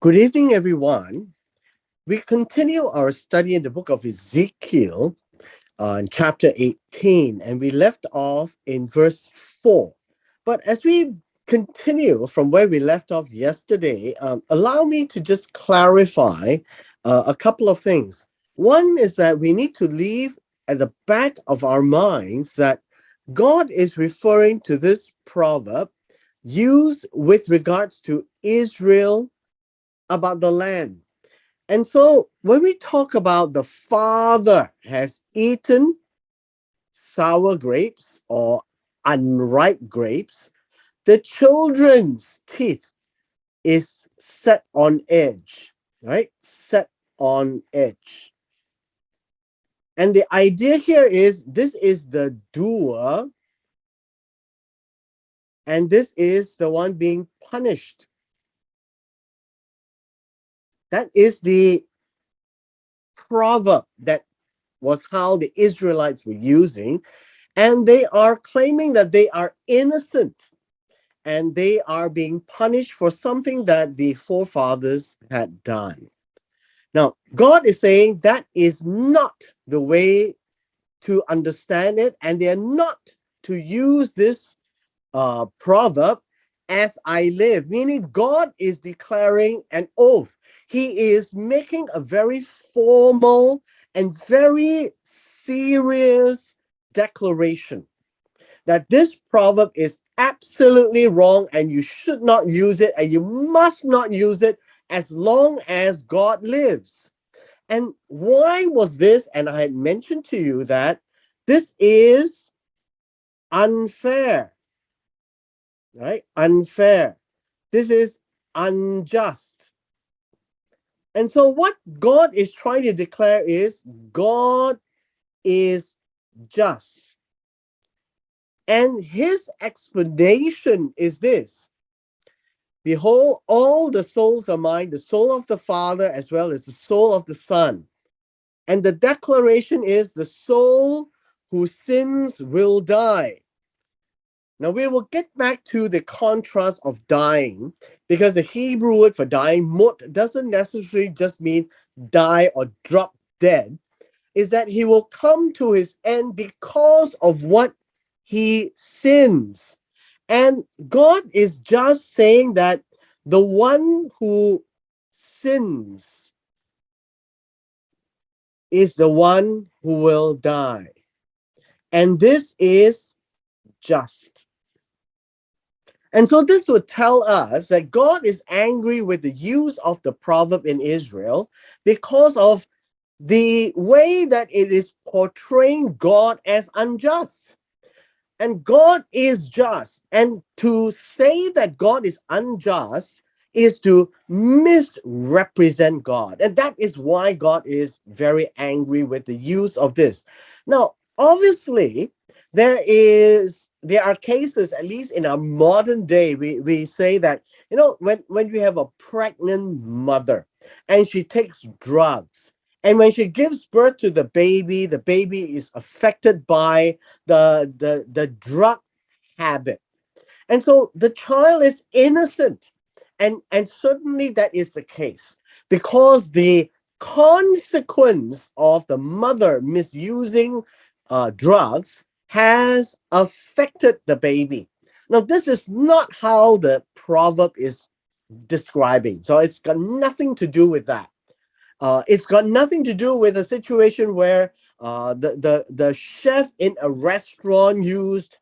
Good evening, everyone. We continue our study in the book of Ezekiel in chapter 18, and we left off in verse 4. But as we continue from where we left off yesterday, allow me to just clarify a couple of things. One is that we need to leave at the back of our minds that God is referring to this proverb used with regards to Israel about the land. And so when we talk about the father has eaten sour grapes or unripe grapes, the children's teeth is set on edge, right? Set on edge. And the idea here is this is the doer, and this is the one being punished. That is the proverb that was how the Israelites were using, and they are claiming that they are innocent and they are being punished for something that the forefathers had done. Now, God is saying that is not the way to understand it, and they are not to use this proverb as I live, meaning God is declaring an oath. He is making a very formal and very serious declaration that this proverb is absolutely wrong and you should not use it and you must not use it as long as God lives. And why was this? And I had mentioned to you that this is unfair, right? Unfair. This is unjust. And so, what God is trying to declare is God is just. And his explanation is this: Behold, all the souls are mine, the soul of the Father as well as the soul of the Son. And the declaration is the soul who sins will die. Now we will get back to the contrast of dying, because the Hebrew word for dying, mut, doesn't necessarily just mean die or drop dead. Is that he will come to his end because of what he sins. And God is just saying that the one who sins is the one who will die. And this is just. And so this would tell us that God is angry with the use of the proverb in Israel because of the way that it is portraying God as unjust. And God is just. And to say that God is unjust is to misrepresent God. And that is why God is very angry with the use of this. Now, obviously, there are cases, at least in our modern day, we say that, when we have a pregnant mother and she takes drugs, and when she gives birth to the baby is affected by the drug habit. And so the child is innocent. And certainly that is the case, because the consequence of the mother misusing drugs has affected the baby. Now, this is not how the proverb is describing. So it's got nothing to do with that. It's got nothing to do with a situation where the chef in a restaurant used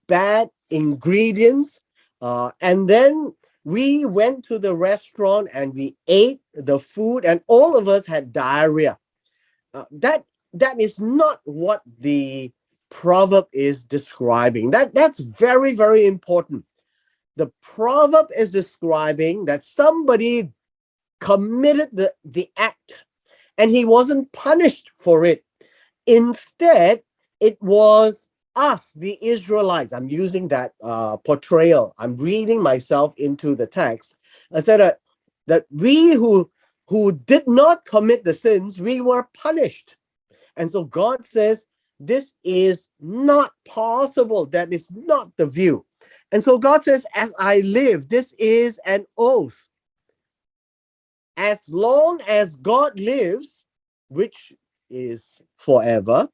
bad ingredients, and then we went to the restaurant and we ate the food, and all of us had diarrhea. That is not what the proverb is describing. That's very, very important. The proverb is describing that somebody committed the act and he wasn't punished for it. Instead, it was us, the Israelites. I'm using that portrayal. I'm reading myself into the text. I said that we who did not commit the sins, we were punished. And so God says, this is not possible. That is not the view. And so God says, as I live, this is an oath. as long as God lives, which is forever,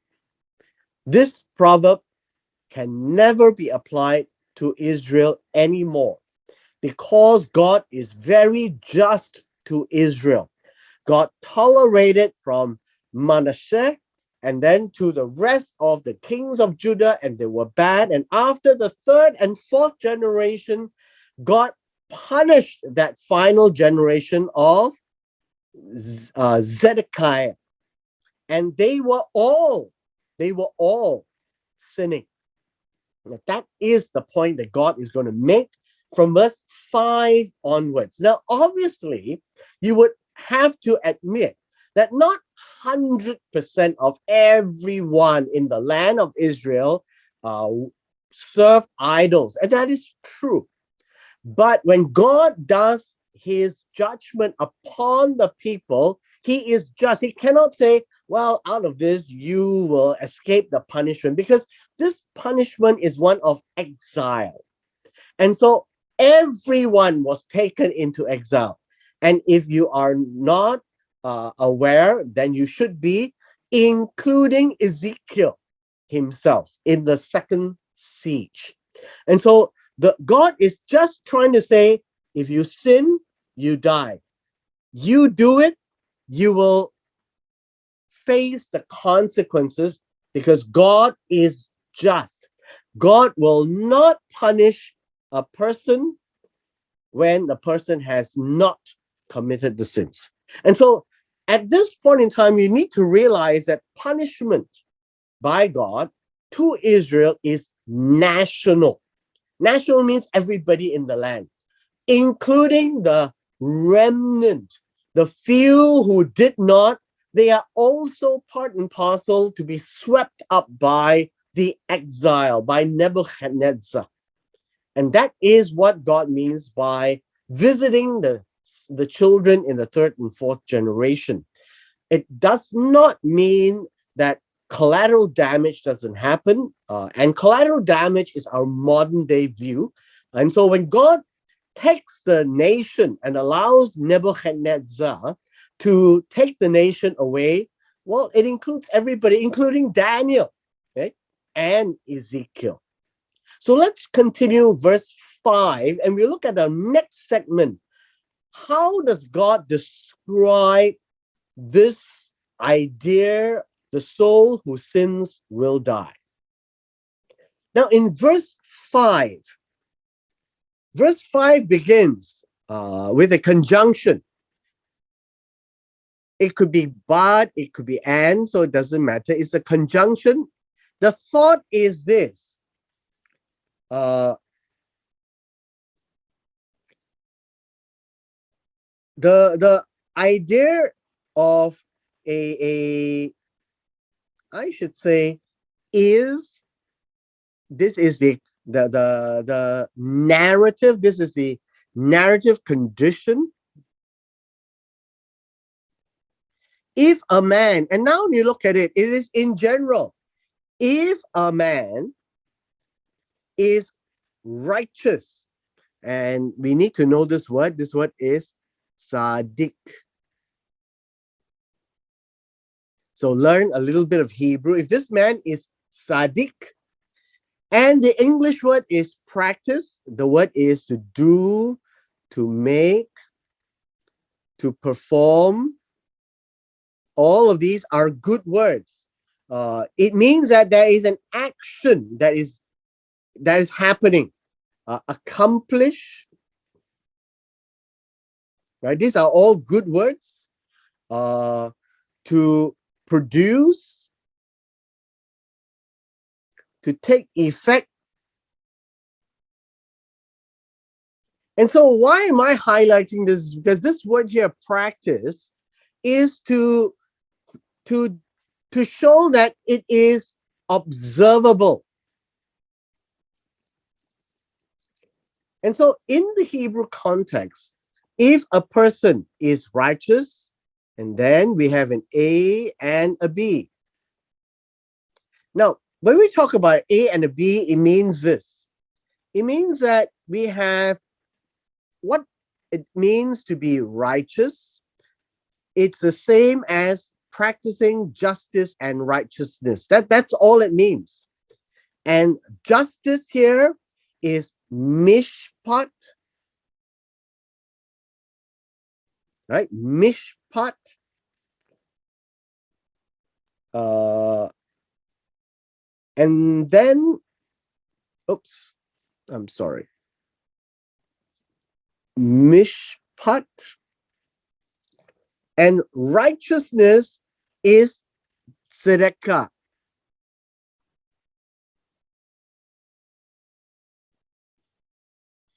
this proverb can never be applied to Israel anymore because God is very just to Israel. God tolerated from Manasseh and then to the rest of the kings of Judah, and they were bad. And after the third and fourth generation, God punished that final generation of Zedekiah, and they were all sinning. Now, that is the point that God is going to make from verse 5 onwards. Now, obviously, you would have to admit that not 100% of everyone in the land of Israel served idols, and that is true. But when God does his judgment upon the people, he is just. He cannot say, well, out of this, you will escape the punishment, because this punishment is one of exile. And so everyone was taken into exile. And if you are not aware, then you should be, including Ezekiel himself in the second siege. And so the God is just trying to say, if you sin, you die. You do it, you will face the consequences, because God is just. God will not punish a person when the person has not committed the sins. And so at this point in time, you need to realize that punishment by God to Israel is national. National means everybody in the land, including the remnant, the few who did not. They are also part and parcel to be swept up by the exile, by Nebuchadnezzar. And that is what God means by visiting the children in the third and fourth generation. It does not mean that collateral damage doesn't happen. And collateral damage is our modern day view. And so when God takes the nation and allows Nebuchadnezzar to take the nation away, well, it includes everybody, including Daniel, okay, and Ezekiel. So let's continue verse 5, and we look at the next segment. How does God describe this idea, the soul who sins will die? Now, in verse 5 begins with a conjunction. It could be but, it could be and, so it doesn't matter. It's a conjunction. The thought is this. The idea of a I should say, if this is the narrative, this is the narrative condition. If a man, and now when you look at it, it is in general. If a man is righteous, and we need to know this word is Sadiq. So learn a little bit of Hebrew. If this man is Sadiq, and the English word is practice, the word is to do, to make, to perform. All of these are good words. It means that there is an action that is happening. Accomplish, right? These are all good words. To produce, to take effect. And so why am I highlighting this? Because this word here, practice, is to show that it is observable. And so in the Hebrew context, if a person is righteous, and then we have an A and a B. Now, when we talk about A and a B, it means this. It means that we have what it means to be righteous, It's the same as practicing justice and righteousness. That's all it means. And justice here is mishpat, right? Mishpat. Uh, and then, oops, I'm sorry. Mishpat. And righteousness is tzedakah,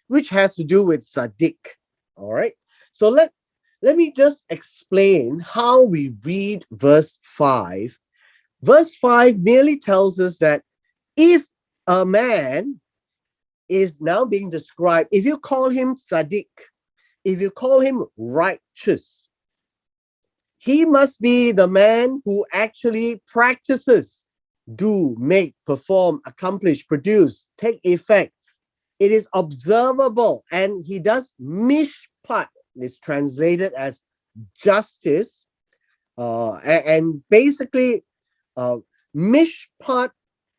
which has to do with tzaddik. All right. So let me just explain how we read verse 5. Verse 5 merely tells us that if a man is now being described, if you call him tzaddik, if you call him righteous, he must be the man who actually practices, do, make, perform, accomplish, produce, take effect. It is observable, and he does mishpat. It's translated as justice, and basically, uh, mishpat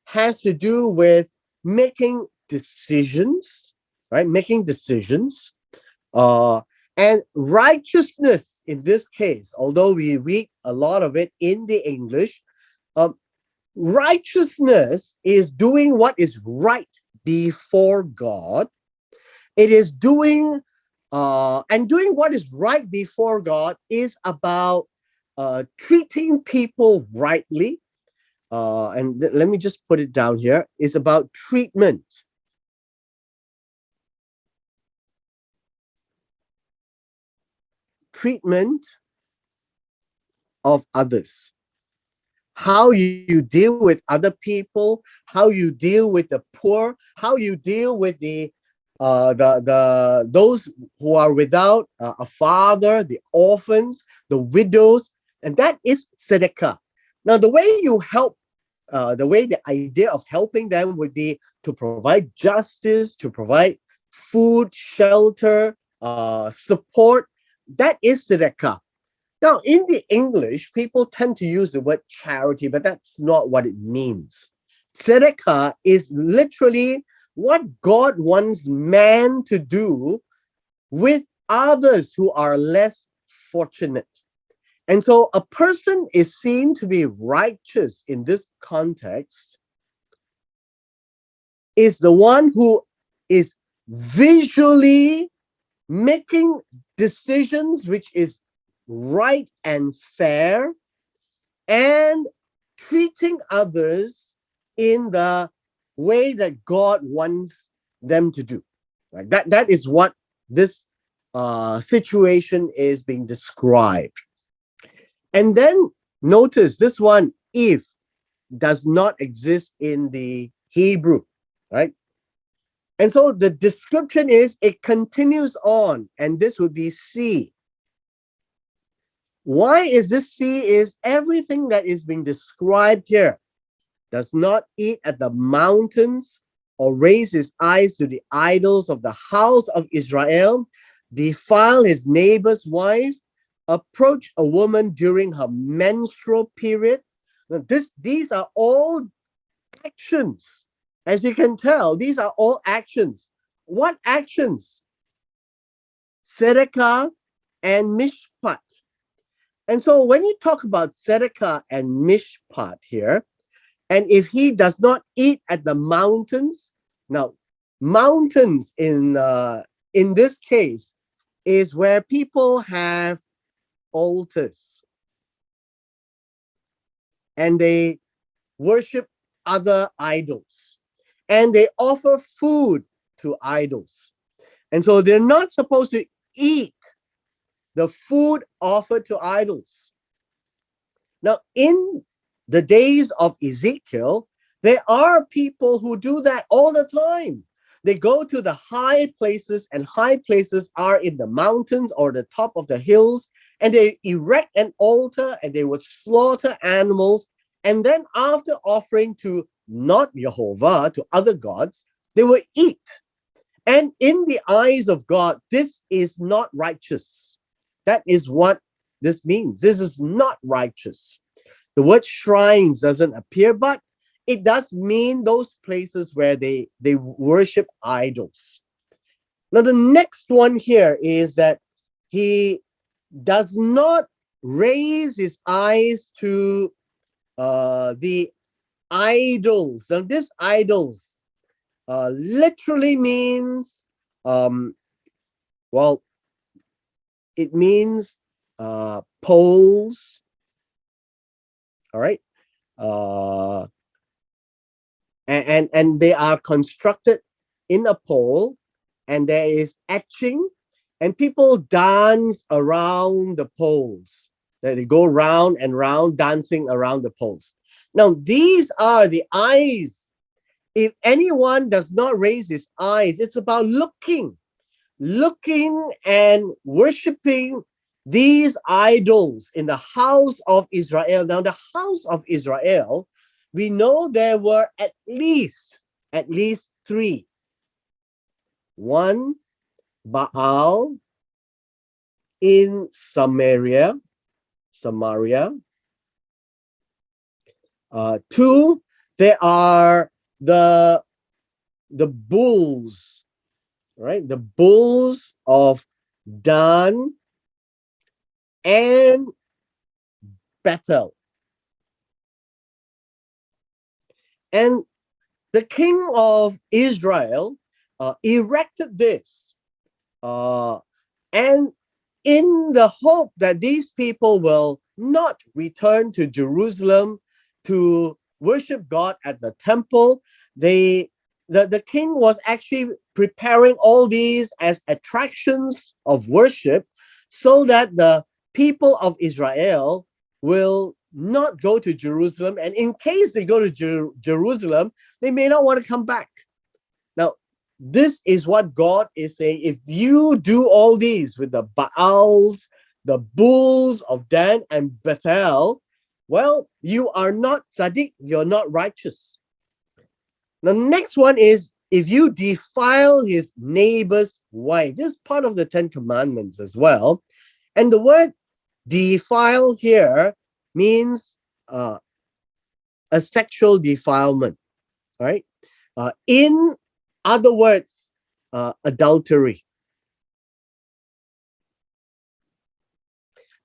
has to do with making decisions, right? Making decisions. Uh, and righteousness in this case, although we read a lot of it in the English, um, righteousness is doing what is right before God. It is doing, and doing what is right before God is about treating people rightly. Let me just put it down here. It's about treatment. Treatment of others. How you deal with other people, how you deal with the poor, how you deal with the those who are without a father, the orphans, the widows, and that is tzedakah. Now, the way you help, the way the idea of helping them would be to provide justice, to provide food, shelter, support. That is tzedakah. Now, in the English, people tend to use the word charity, but that's not what it means. Tzedakah is literally what God wants man to do with others who are less fortunate. And so a person is seen to be righteous in this context is the one who is visually making decisions which is right and fair, and treating others in the way that God wants them to do. Like that is what this situation is being described. And then notice this one, if, does not exist in the Hebrew, right? And so the description is, it continues on, and this would be C. Why is this C? Is everything that is being described here: does not eat at the mountains, or raise his eyes to the idols of the house of Israel, defile his neighbor's wife, approach a woman during her menstrual period. Now, these are all actions. As you can tell, these are all actions. What actions? Tzedakah and mishpat. And so when you talk about tzedakah and mishpat here, and if he does not eat at the mountains, now mountains in this case is where people have altars and they worship other idols and they offer food to idols. And so they're not supposed to eat the food offered to idols. Now, in the days of Ezekiel, there are people who do that all the time. They go to the high places, and high places are in the mountains or the top of the hills, and they erect an altar and they would slaughter animals. And then, after offering to not Jehovah, to other gods, they would eat. And in the eyes of God, this is not righteous. That is what this means. This is not righteous. The word shrines doesn't appear, but it does mean those places where they worship idols. Now, the next one here is that he does not raise his eyes to the idols. Now, this idols literally means, um, well, it means poles, all right? Uh, and they are constructed in a pole, and there is etching, and people dance around the poles. They go round and round, dancing around the poles. Now, these are the eyes. If anyone does not raise his eyes, it's about looking and worshiping these idols in the house of Israel. Now, the house of Israel, we know there were at least three. One, Baal in Samaria. Two, there are the bulls, right? The bulls of Dan and Bethel. And the king of Israel erected this, and in the hope that these people will not return to Jerusalem to worship God at the temple, the king was actually preparing all these as attractions of worship so that the people of Israel will not go to Jerusalem. And in case they go to Jerusalem, they may not want to come back. Now, this is what God is saying. If you do all these with the Baals, the bulls of Dan and Bethel, well, you are not tzaddik, you're not righteous. The next one is if you defile his neighbor's wife. This is part of the Ten Commandments as well. And the word defile here means a sexual defilement, right? In other words, adultery.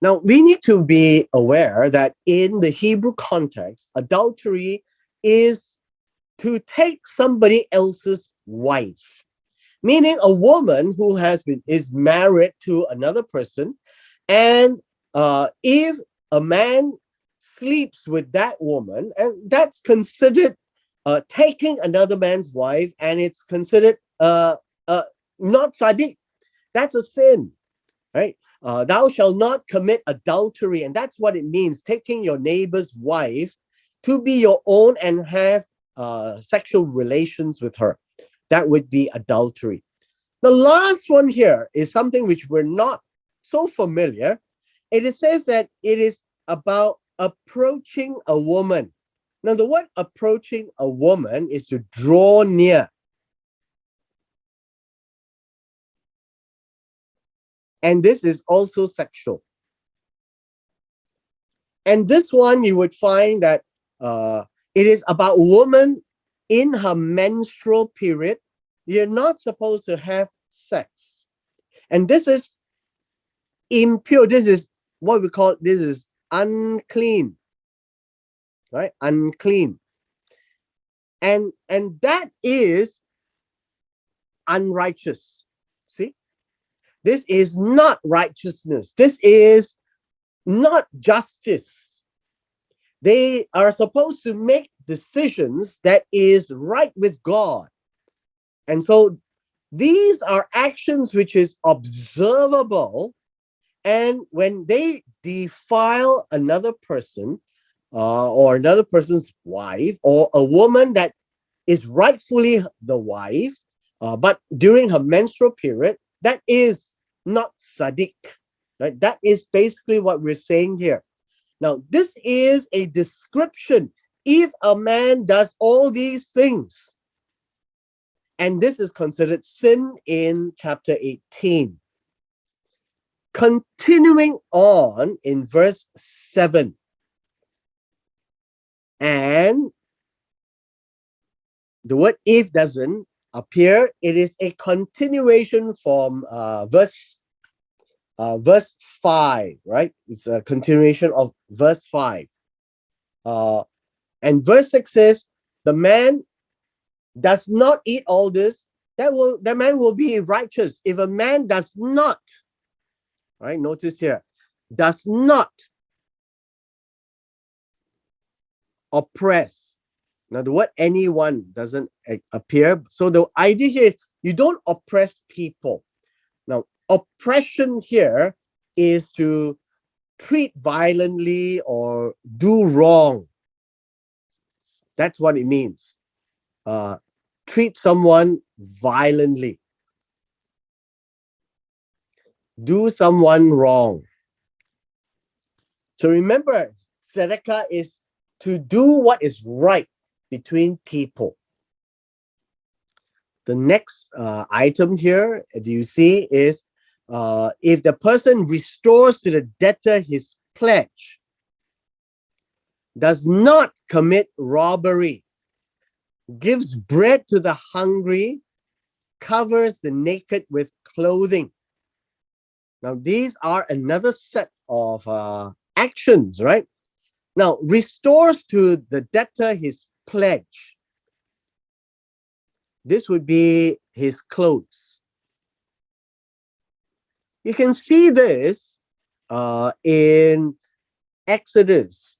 Now, we need to be aware that in the Hebrew context, adultery is to take somebody else's wife, meaning a woman who is married to another person, and if a man sleeps with that woman, and that's considered taking another man's wife, and it's considered not tzaddik. That's a sin, right? Thou shalt not commit adultery, and that's what it means: taking your neighbor's wife to be your own and have sexual relations with her. That would be adultery. The last one here is something which we're not so familiar. It says that it is about approaching a woman. Now, the word approaching a woman is to draw near. And this is also sexual. And this one, you would find that it is about a woman in her menstrual period. You're not supposed to have sex. And this is impure. This is what we call, this is unclean, right? Unclean. And that is unrighteous. See? This is not righteousness. This is not justice. They are supposed to make decisions that is right with God. And so these are actions which is observable. And when they defile another person or another person's wife, or a woman that is rightfully the wife, but during her menstrual period, that is not tzaddik. Right? That is basically what we're saying here. Now, this is a description. If a man does all these things, and this is considered sin in chapter 18. Continuing on in verse 7. And the word if doesn't appear. It is a continuation from verse 5, right? It's a continuation of verse 5. And verse 6 says, the man does not eat all this, that man will be righteous. If a man does not, right? Notice here, does not oppress. Now, the word anyone doesn't appear. So the idea here is you don't oppress people. Now, oppression here is to treat violently or do wrong. That's what it means. Treat someone violently. Do someone wrong. So remember, tzedakah is to do what is right between people. The next item here, do you see, is if the person restores to the debtor his pledge, does not commit robbery, gives bread to the hungry, covers the naked with clothing. Now, these are another set of actions, right? Now, restores to the debtor his pledge. This would be his clothes. You can see this in Exodus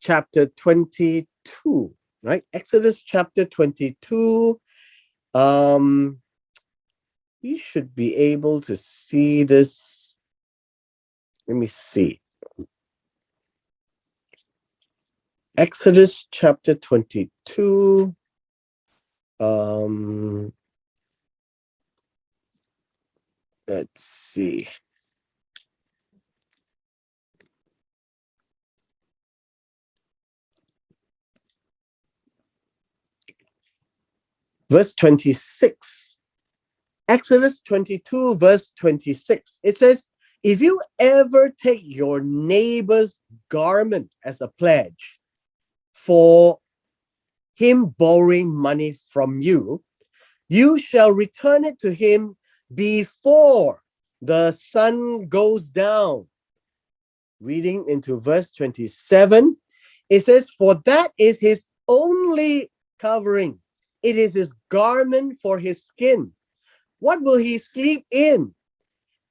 chapter 22, right? Exodus chapter 22. You should be able to see this. Let me see. Exodus chapter 22. Let's see. Verse 26. Exodus 22, verse 26. It says, if you ever take your neighbor's garment as a pledge for him borrowing money from you, you shall return it to him before the sun goes down. Reading into verse 27, it says, for that is his only covering. It is his garment for his skin. What will he sleep in?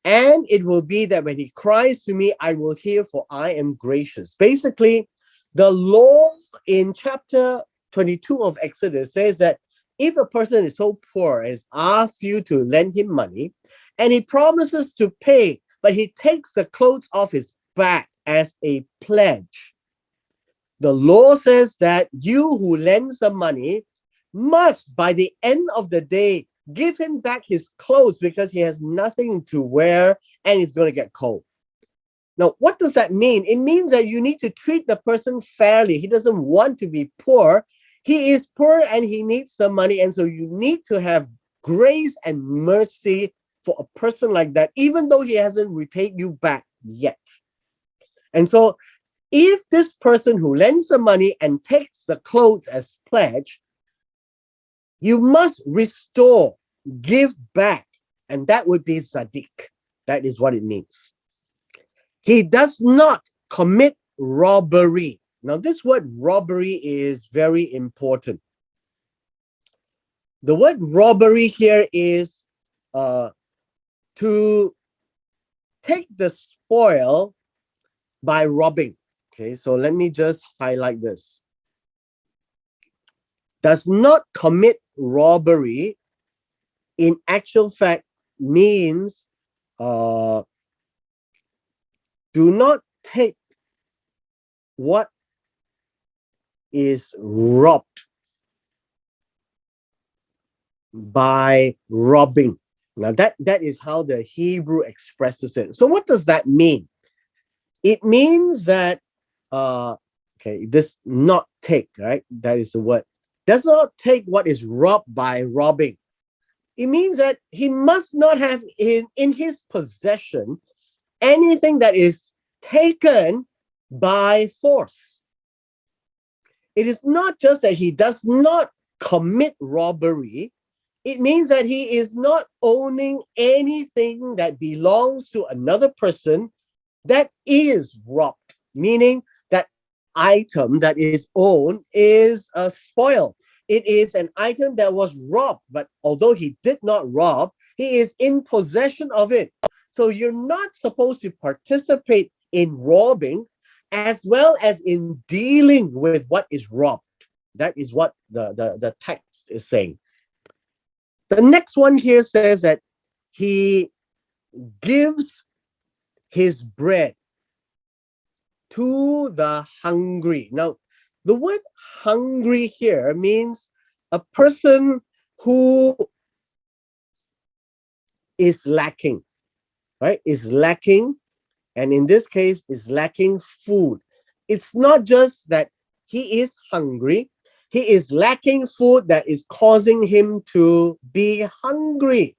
And it will be that when he cries to me, I will hear, for I am gracious. Basically, the law in chapter 22 of Exodus says that if a person is so poor as asks you to lend him money, and he promises to pay, but he takes the clothes off his back as a pledge, the law says that you who lends the money must, by the end of the day, give him back his clothes because he has nothing to wear and he's going to get cold. Now, what does that mean? It means that you need to treat the person fairly. He doesn't want to be poor. He is poor and he needs some money. And so you need to have grace and mercy for a person like that, even though he hasn't repaid you back yet. And so if this person who lends the money and takes the clothes as pledge, you must restore, give back, and that would be tzaddik. That is what it means. He does not commit robbery. Now, this word robbery is very important. The word robbery here is to take the spoil by robbing. Okay, so let me just highlight this. Does not commit robbery in actual fact means do not take what is robbed by robbing. Now that is how the Hebrew expresses it. So what does that mean? It means that this not take, right? That is the word. Does not take what is robbed by robbing. It means that he must not have in his possession anything that is taken by force. It is not just that he does not commit robbery, it means that he is not owning anything that belongs to another person that is robbed, meaning that item that is owned is a spoil. It is an item that was robbed, but although he did not rob, he is in possession of it. So you're not supposed to participate in robbing as well as in dealing with what is robbed. That is what the text is saying. The next one here says that he gives his bread to the hungry. Now, the word hungry here means a person who is lacking, right? Is lacking, and in this case, is lacking food. It's not just that he is hungry, he is lacking food that is causing him to be hungry.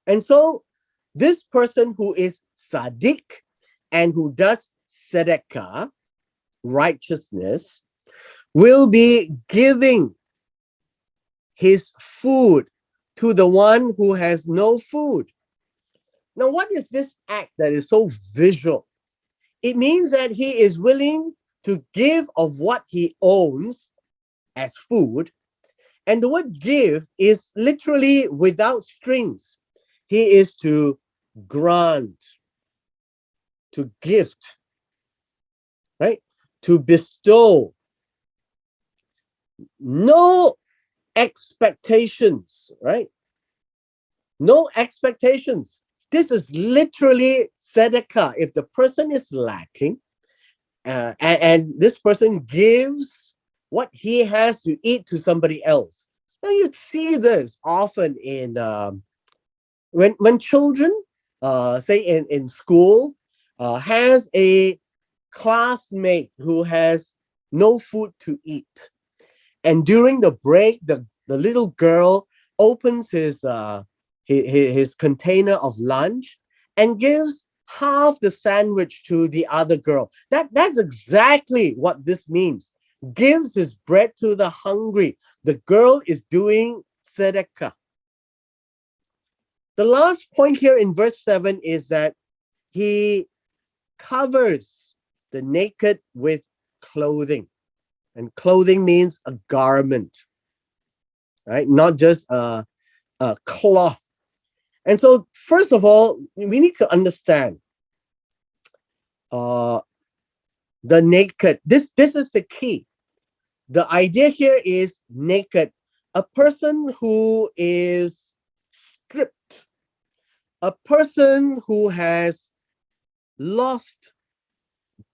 And so, this person who is tzaddik and who does tzedakah, righteousness, will be giving his food to the one who has no food. Now, what is this act that is so visual? It means that he is willing to give of what he owns as food. And the word give is literally without strings. He is to grant, to gift, right? To bestow. No expectations, right? No expectations. This is literally tzedakah. If the person is lacking, and this person gives what he has to eat to somebody else. Now you see this often in when children, say in school, has a classmate who has no food to eat. And during the break, the little girl opens his container of lunch and gives half the sandwich to the other girl. That's exactly what this means. Gives his bread to the hungry. The girl is doing tzedakah. The last point here in verse 7 is that he covers the naked with clothing. And clothing means a garment, right? Not just a cloth. And so, first of all, we need to understand the naked. This is the key. The idea here is naked. A person who is stripped. A person who has lost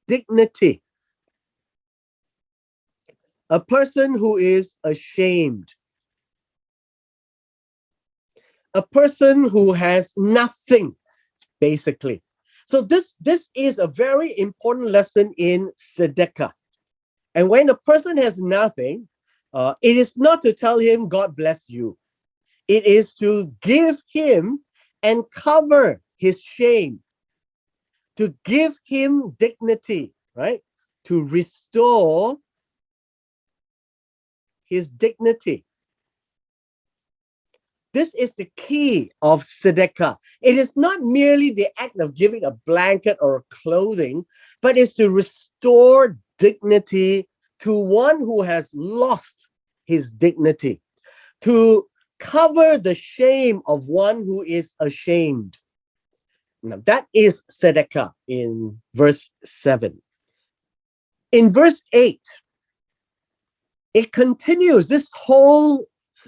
dignity. A person who is ashamed. A person who has nothing, basically. So this is a very important lesson in tzedakah. And when a person has nothing, it is not to tell him, God bless you. It is to give him and cover his shame, to give him dignity, right? To restore his dignity. This is the key of tzedakah. It is not merely the act of giving a blanket or clothing, but it's to restore dignity to one who has lost his dignity, to cover the shame of one who is ashamed. Now, that is tzedakah in verse 7. In verse 8, it continues. This whole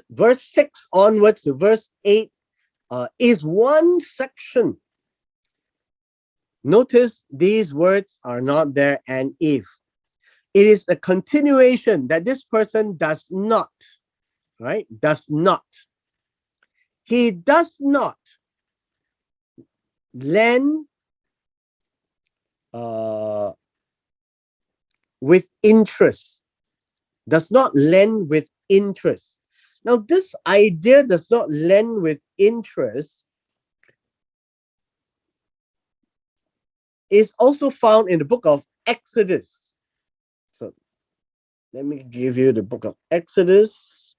verse 6 onwards to verse 8 is one section. Notice these words are not there and if. It is a continuation that this person does not, right? Does not. He does not lend with interest. Does not lend with interest. Now, this idea does not lend with interest is also found in the book of Exodus. So let me give you the book of Exodus.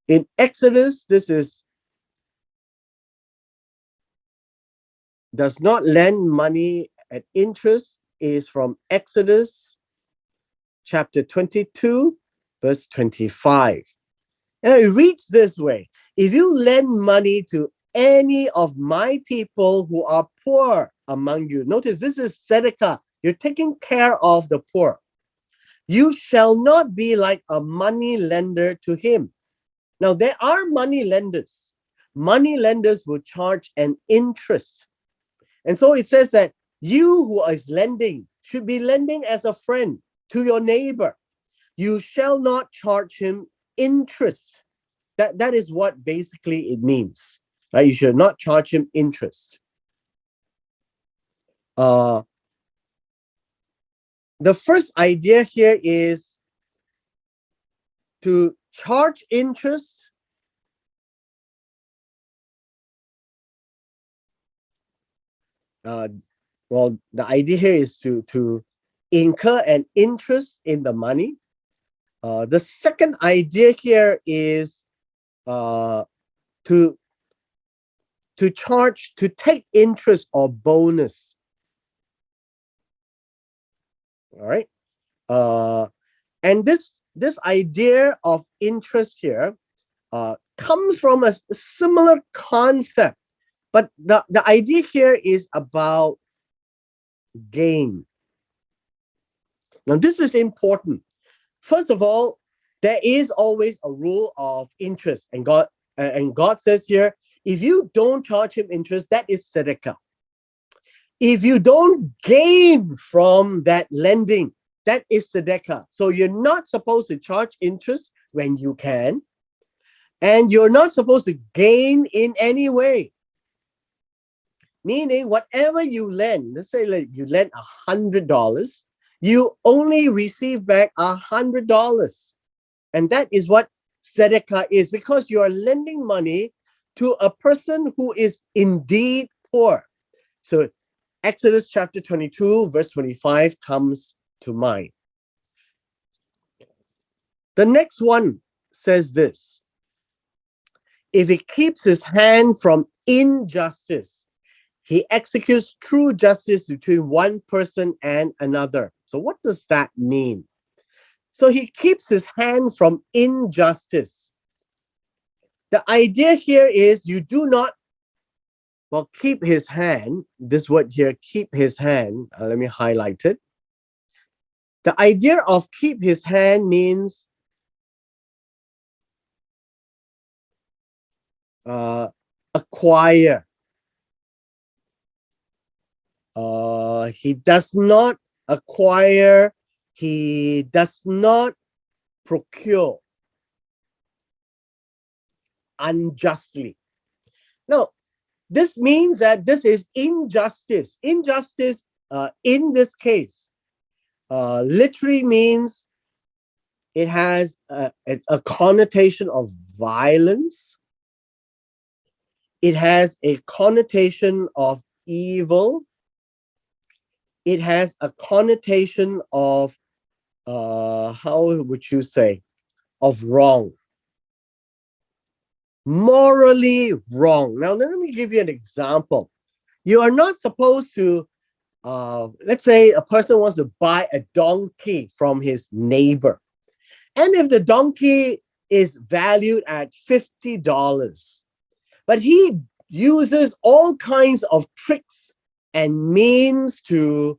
In Exodus, this is does not lend money at interest is from Exodus chapter 22, verse 25. And it reads this way: if you lend money to any of my people who are poor among you, notice this is tzedakah, you're taking care of the poor. You shall not be like a money lender to him. Now, there are money lenders. Money lenders will charge an interest. And so it says that you who is lending should be lending as a friend to your neighbor. You shall not charge him interest. That is what basically it means. Right? You should not charge him interest. The first idea here is to charge interest the idea here is to incur an interest in the money. The second idea here is to charge, to take interest or bonus. All right. And this idea of interest here comes from a similar concept, but the idea here is about gain. Now, this is important. First of all, there is always a rule of interest, and God says here, if you don't charge him interest, that is tzedakah. If you don't gain from that lending, that is tzedakah. So you're not supposed to charge interest when you can, and you're not supposed to gain in any way. Meaning, whatever you lend, let's say like you lend $100, you only receive back $100. And that is what tzedakah is, because you are lending money to a person who is indeed poor. So Exodus chapter 22, verse 25 comes to mind. The next one says this: if he keeps his hand from injustice, he executes true justice between one person and another. So what does that mean? So he keeps his hand from injustice. The idea here is you do not, keep his hand. This word here, keep his hand. Let me highlight it. The idea of keep his hand means acquire. He does not acquire. He does not procure unjustly. Now, this means that this is injustice. Injustice in this case literally means it has a connotation of violence. It has a connotation of evil. It has a connotation of, how would you say, of wrong. Morally wrong. Now, let me give you an example. You are not supposed to, let's say a person wants to buy a donkey from his neighbor. And if the donkey is valued at $50, but he uses all kinds of tricks and means to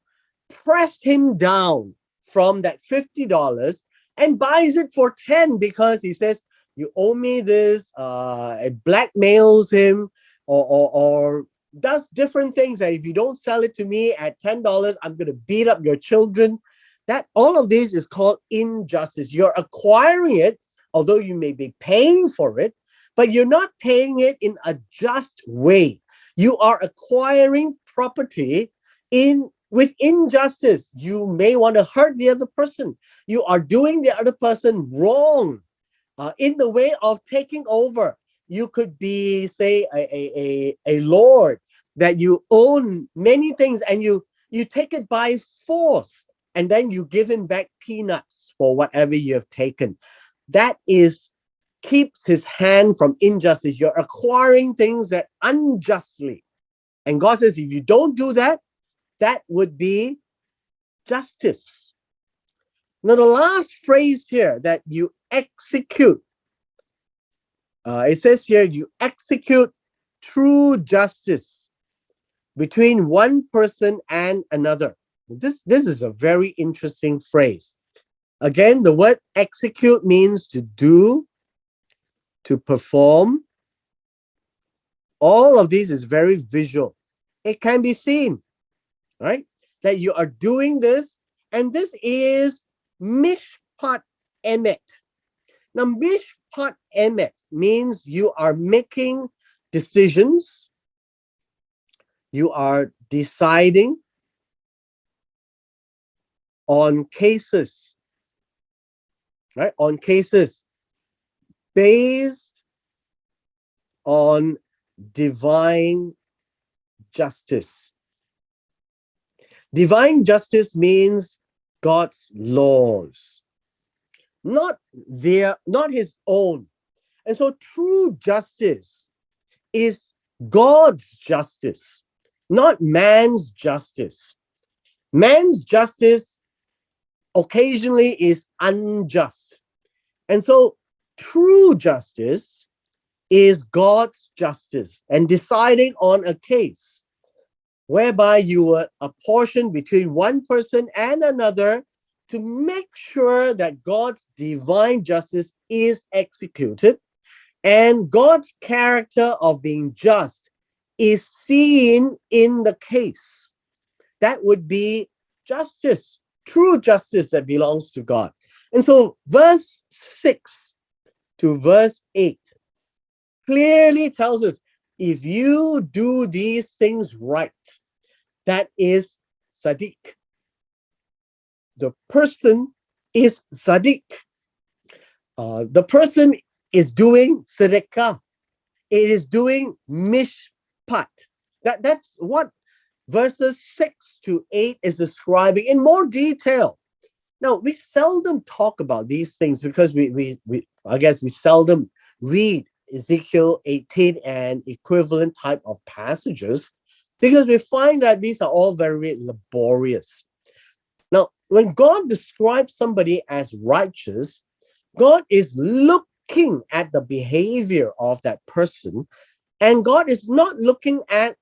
press him down from that $50 and buys it for 10 because he says, you owe me this, it blackmails him or does different things that if you don't sell it to me at $10, I'm going to beat up your children. That all of this is called injustice. You're acquiring it, although you may be paying for it, but you're not paying it in a just way. You are acquiring property with injustice. You may want to hurt the other person. You are doing the other person wrong in the way of taking over. You could be, say, a lord that you own many things, and you take it by force, and then you give him back peanuts for whatever you have taken. That is keeps his hand from injustice. You're acquiring things that unjustly. And God says, if you don't do that, that would be justice. Now, the last phrase here, that you execute, it says here, you execute true justice between one person and another. This is a very interesting phrase. Again, the word execute means to do, to perform. All of these is very visual. It can be seen, right? That you are doing this, and this is mishpat emet. Now, mishpat emet means you are making decisions, you are deciding on cases, right? On cases based on divine justice. Divine justice means God's laws, not his own. And so true justice is God's justice, not man's justice. Man's justice occasionally is unjust. And so true justice is God's justice, and deciding on a case whereby you will apportion between one person and another to make sure that God's divine justice is executed, and God's character of being just is seen in the case. That would be justice, true justice that belongs to God. And so verse 6 to verse 8 clearly tells us, if you do these things right, that is Sadiq. The person is Sadiq. The person is doing Sedekah. It is doing Mishpat. That's what verses 6 to 8 is describing in more detail. Now, we seldom talk about these things because I guess we seldom read Ezekiel 18 and equivalent type of passages, because we find that these are all very laborious. Now, when God describes somebody as righteous, God is looking at the behavior of that person, and God is not looking at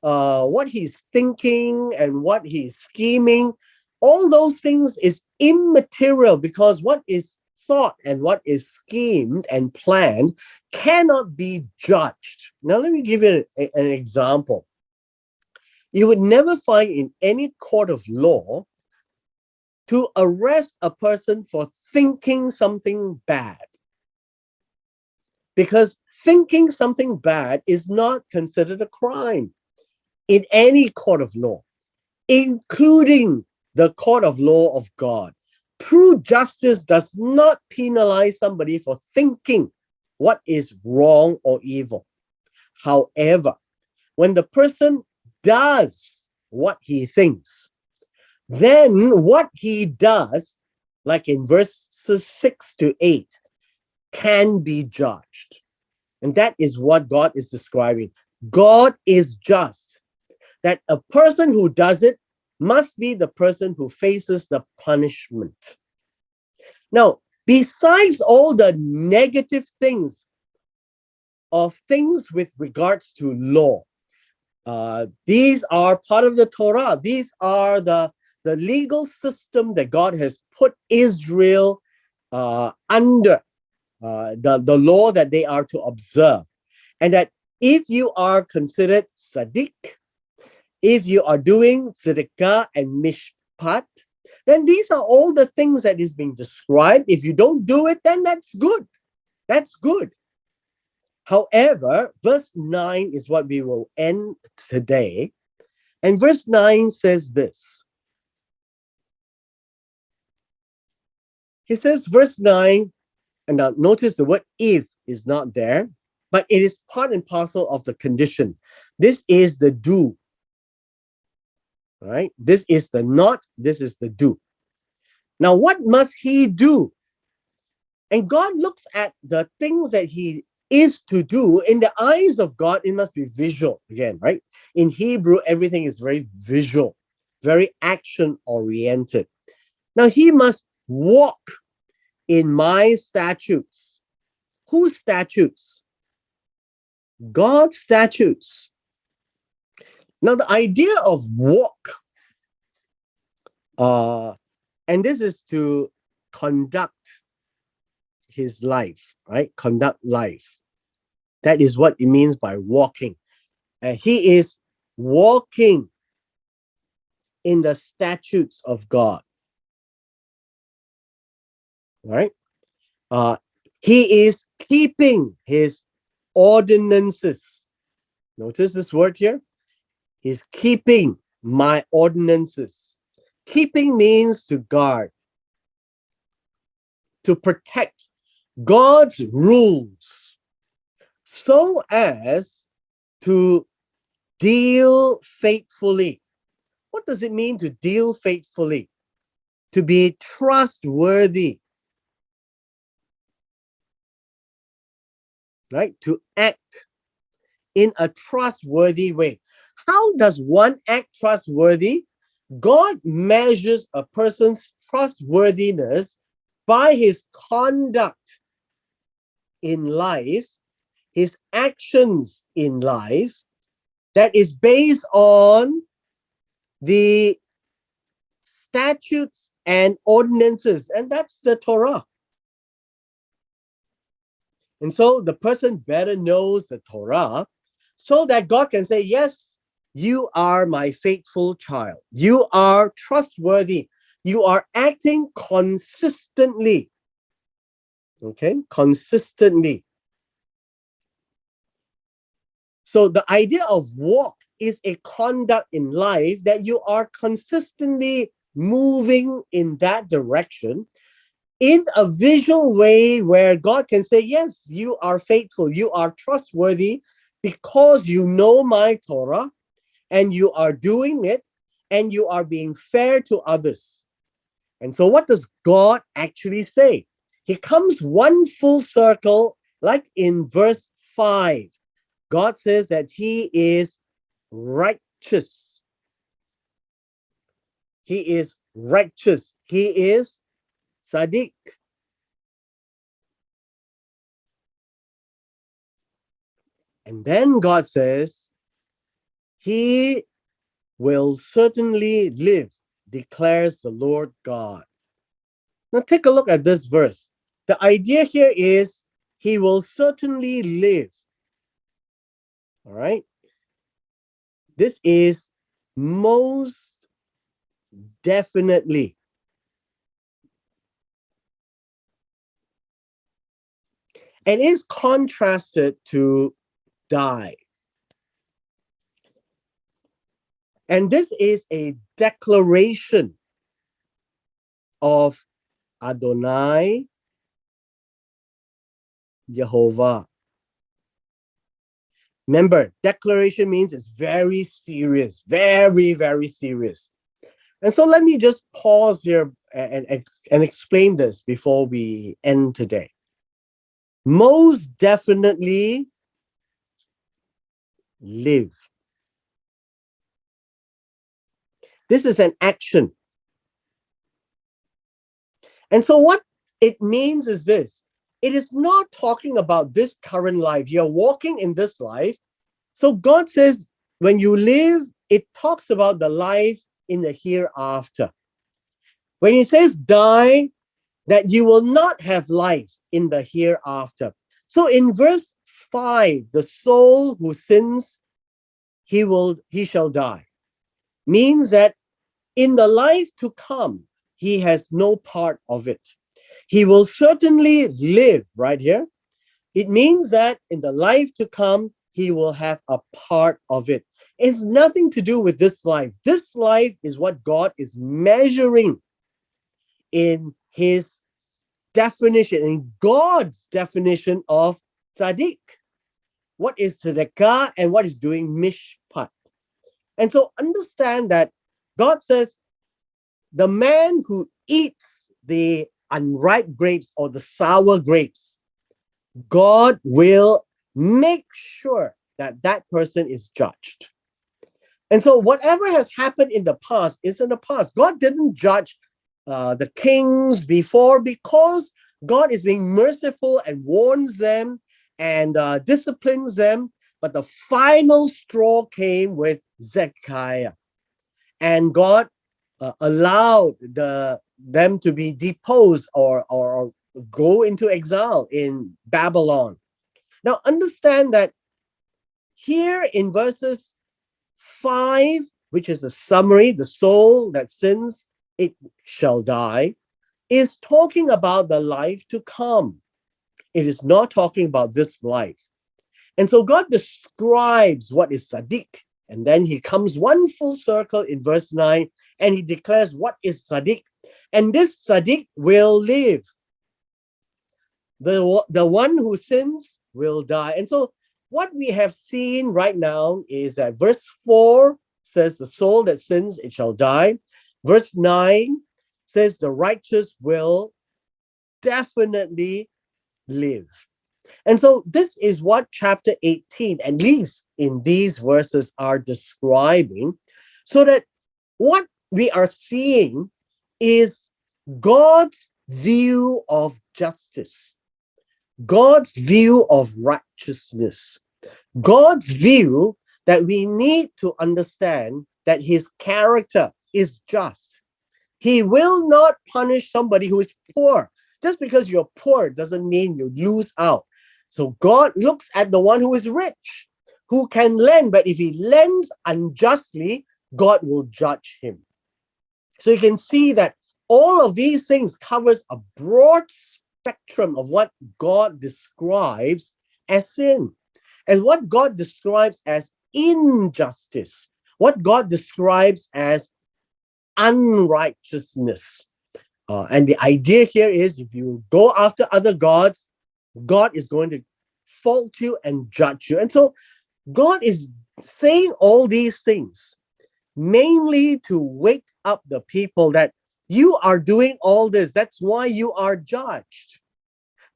what he's thinking and what he's scheming. All those things is immaterial, because what is thought and what is schemed and planned cannot be judged. Now, let me give you an example. You would never find in any court of law to arrest a person for thinking something bad, because thinking something bad is not considered a crime in any court of law, including the court of law of God. True justice does not penalize somebody for thinking what is wrong or evil. However, when the person does what he thinks, then what he does, like in verses 6 to 8, can be judged. And that is what God is describing. God is just. That a person who does it must be the person who faces the punishment. Now, besides all the negative things of things with regards to law, these are part of the Torah. These are the legal system that God has put Israel under, the law that they are to observe. And that if you are considered Sadiq, if you are doing Tzedakah and Mishpat, then these are all the things that is being described. If you don't do it, then that's good. That's good. However, verse 9 is what we will end today. And verse 9 says this. He says, verse 9, and now notice the word if is not there, but it is part and parcel of the condition. This is the do. Right? This is the not, this is the do. Now, what must he do? And God looks at the things that he is to do. In the eyes of God, it must be visual again, right? In Hebrew, everything is very visual, very action oriented. Now, he must walk in my statutes. Whose statutes? God's statutes. Now, the idea of walk, and this is to conduct his life, right? Conduct life. That is what it means by walking. And he is walking in the statutes of God, right? He is keeping his ordinances. Notice this word here. He's keeping my ordinances. Keeping means to guard, to protect God's rules so as to deal faithfully. What does it mean to deal faithfully? To be trustworthy, right? To act in a trustworthy way. How does one act trustworthy? God measures a person's trustworthiness by his conduct in life, his actions in life, that is based on the statutes and ordinances, and that's the Torah. And so the person better knows the Torah so that God can say, yes, you are my faithful child. You are trustworthy. You are acting consistently. Okay, consistently. So the idea of walk is a conduct in life that you are consistently moving in that direction in a visual way where God can say, yes, you are faithful, you are trustworthy because you know my Torah and you are doing it and you are being fair to others. And so what does God actually say? He comes one full circle, like in verse 5. God says that he is righteous. He is righteous. He is Sadiq. And then God says, he will certainly live, declares the Lord God. Now take a look at this verse. The idea here is he will certainly live. All right. This is most definitely. And is contrasted to die. And this is a declaration of Adonai Jehovah. Remember, declaration means it's very serious, very, very serious. And so let me just pause here and explain this before we end today. Most definitely live. This is an action. And so what it means is this. It is not talking about this current life. You're walking in this life. So God says, when you live, it talks about the life in the hereafter. When he says die, that you will not have life in the hereafter. So in verse 5, the soul who sins, he shall die. Means that in the life to come, he has no part of it. He will certainly live right here, It means that in the life to come, he will have a part of it. It's nothing to do with this life. This life is what God is measuring in his definition, in God's definition of tzaddik. What is tzedakah and what is doing mishpat? And so understand that God says the man who eats the unripe grapes or the sour grapes, God will make sure that that person is judged. And so whatever has happened in the past is in the past. God didn't judge the kings before because God is being merciful and warns them and disciplines them. But the final straw came with Zedekiah. And God allowed them to be deposed or go into exile in Babylon. Now understand that here in verses 5, which is the summary, the soul that sins, it shall die, is talking about the life to come. It is not talking about this life. And so God describes what is tzaddik, and then he comes one full circle in verse 9, and he declares what is tzaddik. And this tzaddik will live. The one who sins will die. And so what we have seen right now is that verse 4 says the soul that sins, it shall die. Verse 9 says the righteous will definitely live. And so this is what chapter 18, at least in these verses, are describing, so that what we are seeing is God's view of justice, God's view of righteousness, God's view that we need to understand that his character is just. He will not punish somebody who is poor. Just because you're poor doesn't mean you lose out. So God looks at the one who is rich, who can lend, but if he lends unjustly, God will judge him. So you can see that all of these things covers a broad spectrum of what God describes as sin, and what God describes as injustice, what God describes as unrighteousness. And the idea here is if you go after other gods, God is going to fault you and judge you. And so God is saying all these things mainly to wake up the people that you are doing all this. That's why you are judged.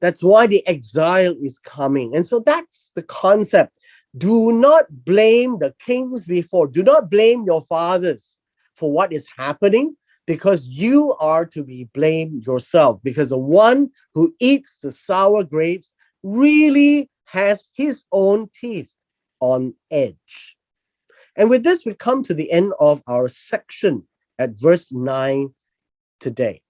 That's why the exile is coming. And so that's the concept. Do not blame the kings before. Do not blame your fathers for what is happening, because you are to be blamed yourself, because the one who eats the sour grapes really has his own teeth on edge. And with this, we come to the end of our section at verse 9 today.